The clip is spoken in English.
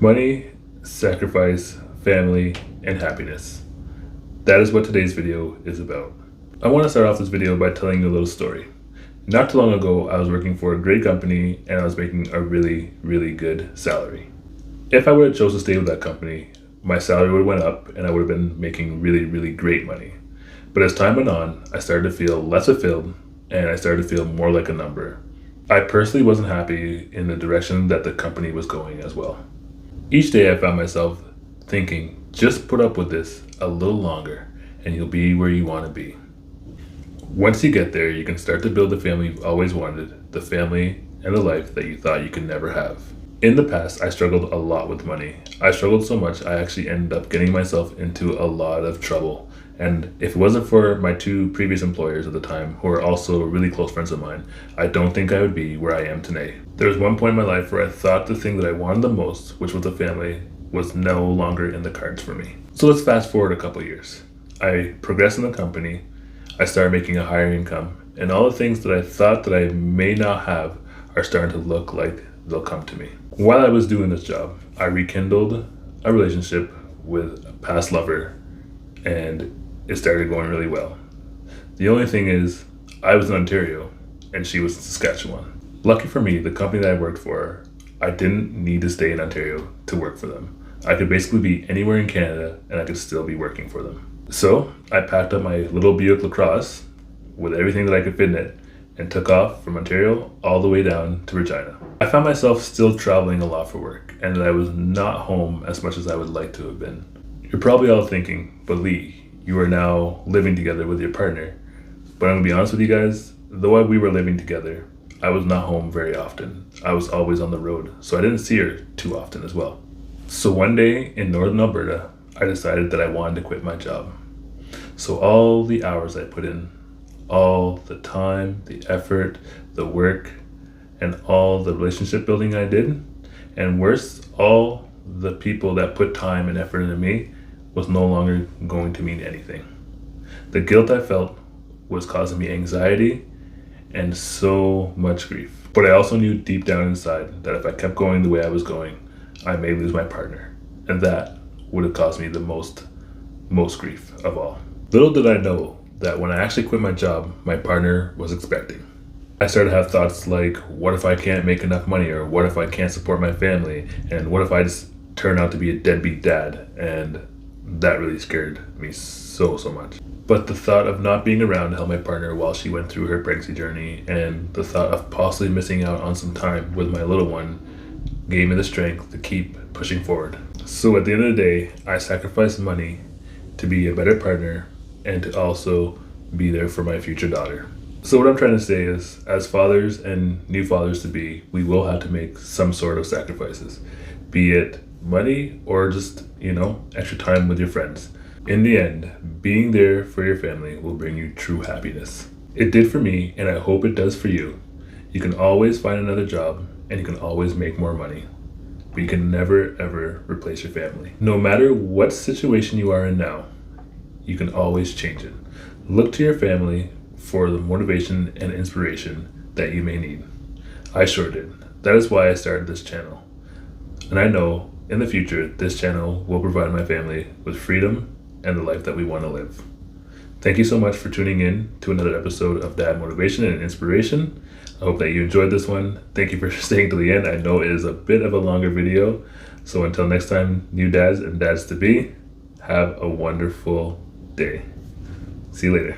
Money, sacrifice, family, and happiness. That is what today's video is about. I want to start off this video by telling you a little story. Not too long ago, I was working for a great company and I was making a really, really good salary. If I would have chosen to stay with that company, my salary would have went up and I would have been making really, really great money. But as time went on, I started to feel less fulfilled and I started to feel more like a number. I personally wasn't happy in the direction that the company was going as well. Each day I found myself thinking, just put up with this a little longer and you'll be where you want to be. Once you get there, you can start to build the family you've always wanted, the family and the life that you thought you could never have. In the past, I struggled a lot with money. I struggled so much, I actually ended up getting myself into a lot of trouble. And if it wasn't for my two previous employers at the time, who are also really close friends of mine, I don't think I would be where I am today. There was one point in my life where I thought the thing that I wanted the most, which was a family, was no longer in the cards for me. So let's fast forward a couple years. I progressed in the company, I started making a higher income, and all the things that I thought that I may not have are starting to look like they'll come to me. While I was doing this job, I rekindled a relationship with a past lover, and it started going really well. The only thing is, I was in Ontario and she was in Saskatchewan. Lucky for me, the company that I worked for, I didn't need to stay in Ontario to work for them. I could basically be anywhere in Canada and I could still be working for them. So I packed up my little Buick LaCrosse with everything that I could fit in it and took off from Ontario all the way down to Regina. I found myself still traveling a lot for work and that I was not home as much as I would like to have been. You're probably all thinking, but Lee, you are now living together with your partner. But I'm gonna be honest with you guys, though we were living together, I was not home very often. I was always on the road, so I didn't see her too often as well. So one day in Northern Alberta, I decided that I wanted to quit my job. So all the hours I put in, all the time, the effort, the work, and all the relationship building I did, and worse, all the people that put time and effort into me, was no longer going to mean anything. The guilt I felt was causing me anxiety and so much grief. But I also knew deep down inside that if I kept going the way I was going, I may lose my partner. And that would have caused me the most grief of all. Little did I know that when I actually quit my job, my partner was expecting. I started to have thoughts like, what if I can't make enough money? Or what if I can't support my family? And what if I just turn out to be a deadbeat dad? And that really scared me so much. But the thought of not being around to help my partner while she went through her pregnancy journey and the thought of possibly missing out on some time with my little one gave me the strength to keep pushing forward. So at the end of the day, I sacrificed money to be a better partner and to also be there for my future daughter. So what I'm trying to say is, as fathers and new fathers to be, we will have to make some sort of sacrifices, be it money or just, extra time with your friends. In the end, being there for your family will bring you true happiness. It did for me, and I hope it does for you. You can always find another job, and you can always make more money, but you can never ever replace your family. No matter what situation you are in now, you can always change it. Look to your family for the motivation and inspiration that you may need. I sure did. That is why I started this channel. And I know in the future, this channel will provide my family with freedom and the life that we want to live. Thank you so much for tuning in to another episode of Dad Motivation and Inspiration. I hope that you enjoyed this one. Thank you for staying to the end. I know it is a bit of a longer video. So until next time, new dads and dads to be, have a wonderful day. See you later.